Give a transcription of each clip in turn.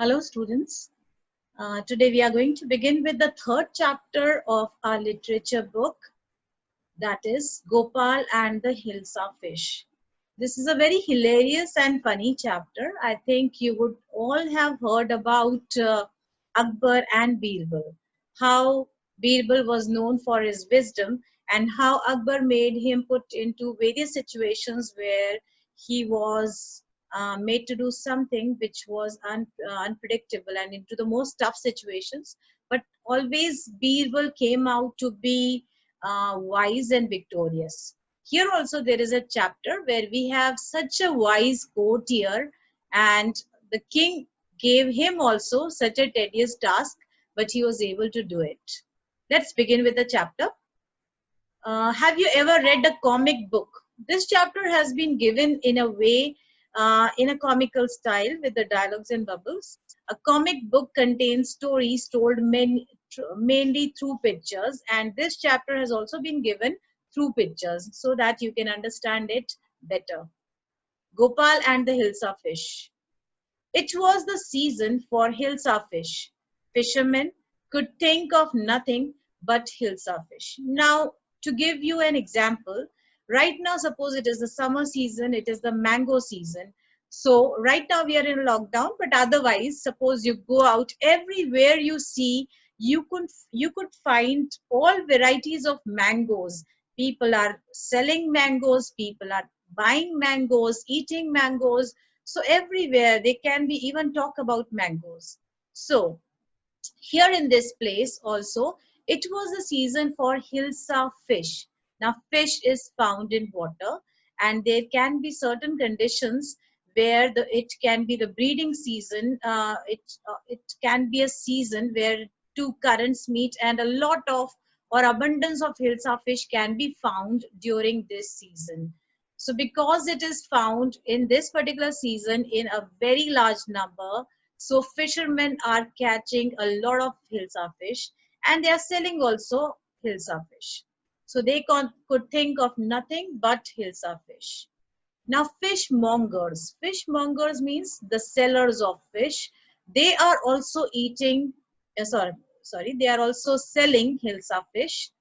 Hello students. Today we are going to begin with the third chapter of our literature book, that is Gopal and the Hilsa Fish. This is a very hilarious and funny chapter. I think you would all have heard about Akbar and Birbal, how Birbal was known for his wisdom and how Akbar made him put into various situations where he was made to do something which was unpredictable and into the most tough situations. But always Birbal came out to be wise and victorious. Here also there is a chapter where we have such a wise courtier, and the king gave him also such a tedious task, but he was able to do it. Let's begin with the chapter. Have you ever read a comic book? This chapter has been given in a way, in a comical style with the dialogues and bubbles. A comic book contains stories told mainly through pictures, and this chapter has also been given through pictures so that you can understand it better. Gopal and the Hilsa Fish. It was the season for Hilsa fish. Fishermen could think of nothing but Hilsa fish. Now, to give you an example, right now, suppose it is the summer season, it is the mango season. So, right now we are in lockdown, but otherwise, suppose you go out, everywhere you see, you could find all varieties of mangoes. People are selling mangoes, people are buying mangoes, eating mangoes, so everywhere they can be even talk about mangoes. So here in this place also, it was a season for hilsa fish. Now fish is found in water, and there can be certain conditions where it can be the breeding season. It can be a season where two currents meet, and a lot of or abundance of hilsa fish can be found during this season. So because it is found in this particular season in a very large number, so fishermen are catching a lot of hilsa fish, and they are selling also hilsa fish. So they could think of nothing but hilsa fish. Now fishmongers means the sellers of fish. They are also eating, sorry, they are also selling hilsa fish.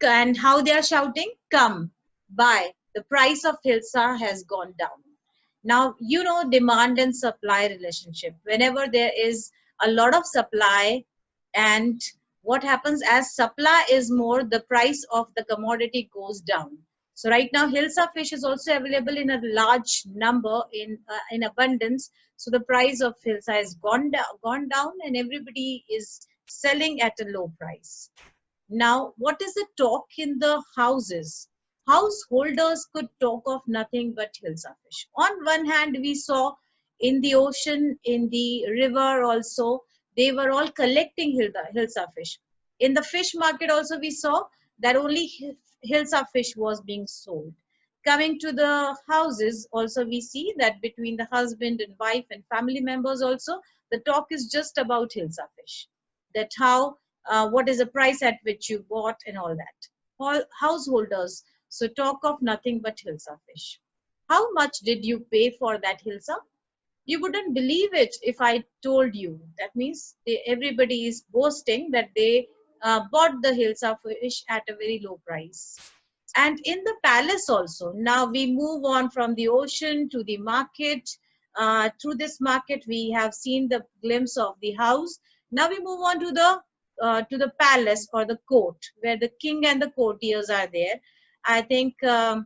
And how they are shouting, come, buy. The price of hilsa has gone down. Now, demand and supply relationship. Whenever there is a lot of supply, and what happens as supply is more, the price of the commodity goes down. So right now, hilsa fish is also available in a large number, in abundance. So the price of hilsa has gone down, and everybody is selling at a low price. Now, what is the talk in the houses? Householders could talk of nothing but hilsa fish. On one hand, we saw in the ocean, in the river also, they were all collecting hilsa fish. In the fish market also, we saw that only hilsa fish was being sold. Coming to the houses, also we see that between the husband and wife and family members also, the talk is just about hilsa fish. That how what is the price at which you bought and all that. All householders, so talk of nothing but hilsa fish. How much did you pay for that hilsa? You wouldn't believe it if I told you. That means everybody is boasting that they bought the hilsa fish at a very low price. And in the palace also, now we move on from the ocean to the market. Through this market, we have seen the glimpse of the house. Now we move on to the palace or the court, where the king and the courtiers are there. I think, are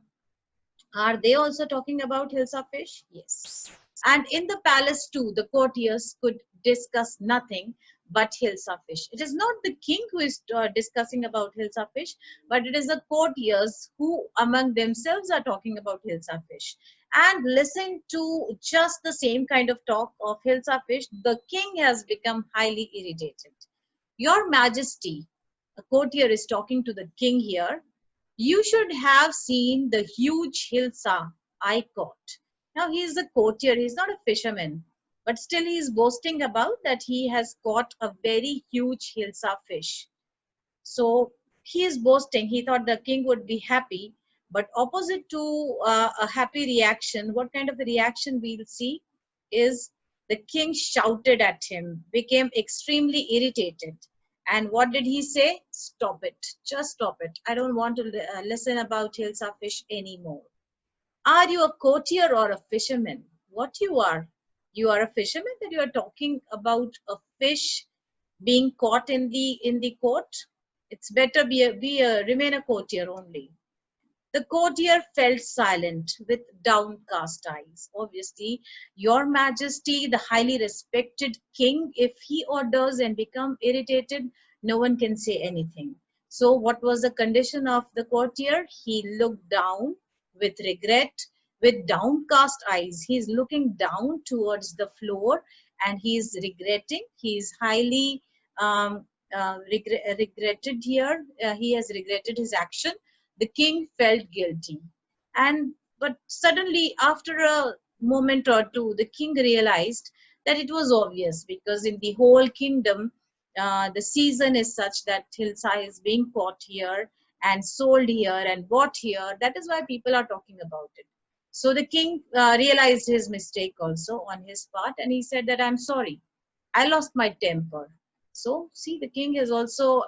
they also talking about hilsa fish? Yes. And in the palace too, the courtiers could discuss nothing but hilsa fish. It is not the king who is discussing about hilsa fish, but it is the courtiers who among themselves are talking about hilsa fish. And listen to just the same kind of talk of hilsa fish, the king has become highly irritated. Your Majesty, a courtier is talking to the king here. You should have seen the huge hilsa I caught. Now he is a courtier, he is not a fisherman, but still he is boasting about that he has caught a very huge hilsa fish. So he is boasting. He thought the king would be happy, but opposite to a happy reaction, what kind of a reaction we'll see is The king shouted at him, became extremely irritated. And what did he say? Stop it. Just stop it. I don't want to listen about Hilsa fish anymore. Are you a courtier or a fisherman? What you are? You are a fisherman that you are talking about a fish being caught in the court? It's better remain a courtier only. The courtier felt silent with downcast eyes. Obviously, Your Majesty, the highly respected king, if he orders and become irritated, no one can say anything. So, what was the condition of the courtier? He looked down with regret, with downcast eyes. He's looking down towards the floor and he is regretting. He is highly regretted here. He has regretted his action. The king felt guilty. And but suddenly, after a moment or two, the king realized that it was obvious because in the whole kingdom, the season is such that Hilsa is being caught here and sold here and bought here. That is why people are talking about it. So the king realized his mistake also on his part, and he said that I'm sorry, I lost my temper. So see, the king has also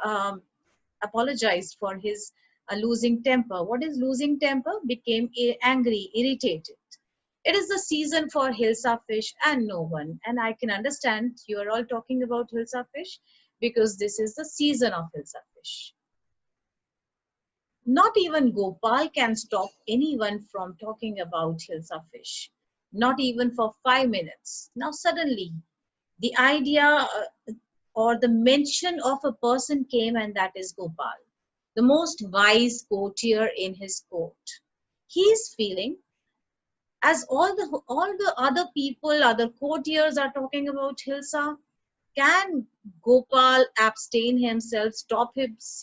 apologized for his losing temper. What is losing temper? Became angry, irritated. It is the season for Hilsa fish and no one. And I can understand you are all talking about Hilsa fish because this is the season of Hilsa fish. Not even Gopal can stop anyone from talking about Hilsa fish. Not even for 5 minutes. Now suddenly the idea or the mention of a person came, and that is Gopal, the most wise courtier in his court. He is feeling, as all the other people, other courtiers are talking about Hilsa, can Gopal abstain himself, stop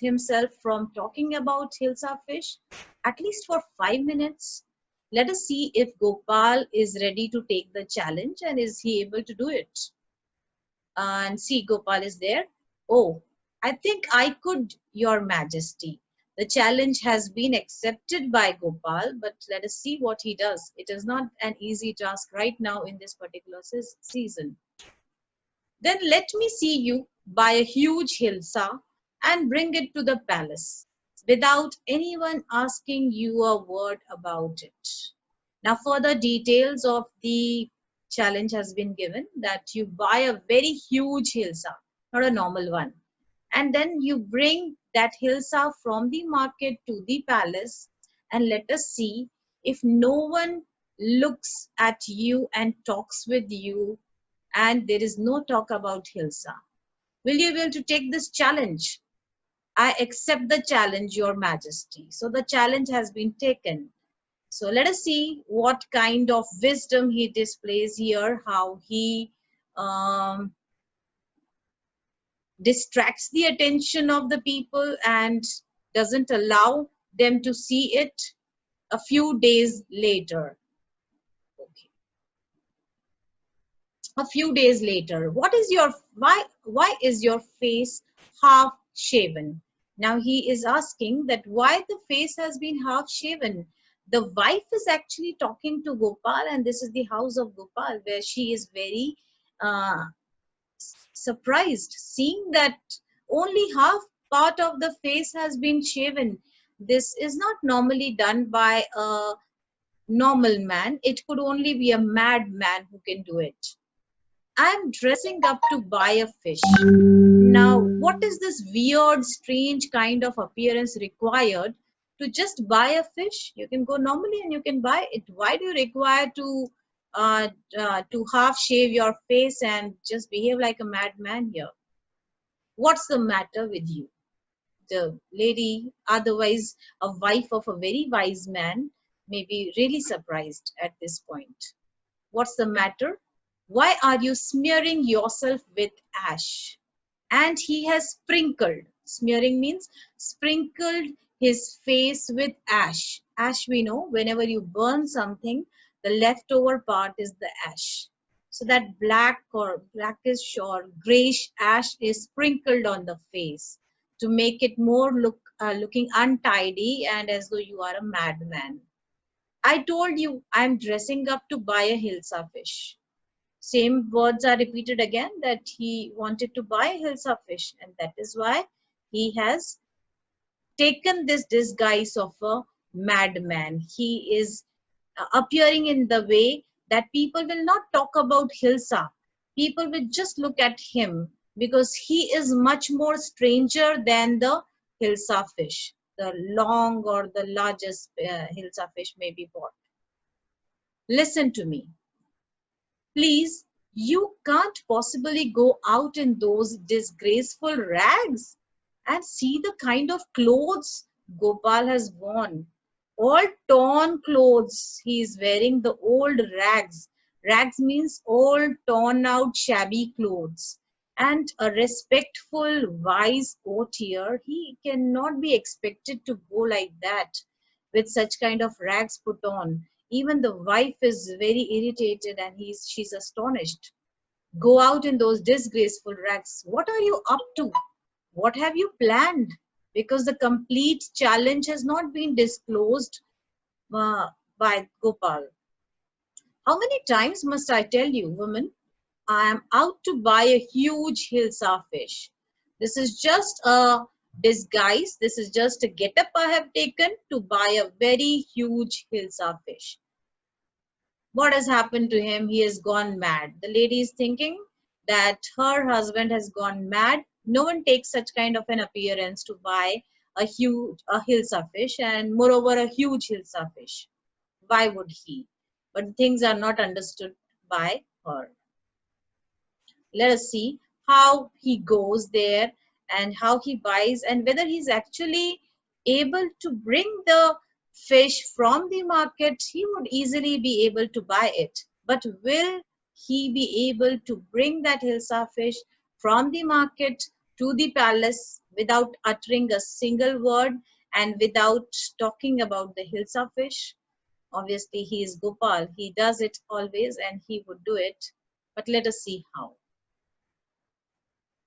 himself from talking about Hilsa fish, at least for 5 minutes? Let us see if Gopal is ready to take the challenge and is he able to do it. And see, Gopal is there. Oh, I think I could, Your Majesty. The challenge has been accepted by Gopal, but let us see what he does. It is not an easy task right now in this particular season. Then let me see you buy a huge hilsa and bring it to the palace without anyone asking you a word about it. Now, further details of the challenge has been given that you buy a very huge hilsa, not a normal one, and then you bring that hilsa from the market to the palace, and let us see if no one looks at you and talks with you and there is no talk about Hilsa. Will you be able to take this challenge? I accept the challenge, Your Majesty. So the challenge has been taken. So let us see what kind of wisdom he displays here, how he distracts the attention of the people and doesn't allow them to see it a few days later. Okay. A few days later, what is your why is your face half shaven? Now he is asking that why the face has been half shaven. The wife is actually talking to Gopal, and this is the house of Gopal where she is very uh, surprised seeing that only half part of the face has been shaven. This is not normally done by a normal man. It could only be a mad man who can do it. I'm dressing up to buy a fish. Now, what is this weird, strange kind of appearance required to just buy a fish? You can go normally and you can buy it. Why do you require to half shave your face and just behave like a madman here? What's the matter with you? The lady, otherwise a wife of a very wise man, may be really surprised at this point. What's the matter? Why are you smearing yourself with ash? And he has sprinkled. Smearing means sprinkled his face with ash. Ash, we know, whenever you burn something, the leftover part is the ash. So that black or blackish or grayish ash is sprinkled on the face to make it more looking untidy and as though you are a madman. I told you I'm dressing up to buy a Hilsa fish. Same words are repeated again that he wanted to buy Hilsa fish, and that is why he has taken this disguise of a madman. He is appearing in the way that people will not talk about Hilsa. People will just look at him because he is much more stranger than the Hilsa fish. The long or the largest Hilsa fish may be bought. Listen to me. Please, you can't possibly go out in those disgraceful rags and see the kind of clothes Gopal has worn. All torn clothes. He is wearing the old rags. Rags means old, torn out, shabby clothes. And a respectful, wise courtier, he cannot be expected to go like that with such kind of rags put on. Even the wife is very irritated and she's astonished. Go out in those disgraceful rags. What are you up to? What have you planned? Because the complete challenge has not been disclosed by Gopal. How many times must I tell you, woman? I am out to buy a huge Hilsa fish. This is just a disguise. This is just a get-up I have taken to buy a very huge Hilsa fish. What has happened to him? He has gone mad. The lady is thinking that her husband has gone mad. No one takes such kind of an appearance to buy a Hilsa fish, and moreover a huge Hilsa fish. Why would he? But things are not understood by her. Let us see how he goes there and how he buys, and whether he's actually able to bring the fish from the market. He would easily be able to buy it, but will he be able to bring that Hilsa fish from the market to the palace without uttering a single word and without talking about the Hilsa fish? Obviously he is Gopal, he does it always and he would do it, but let us see how.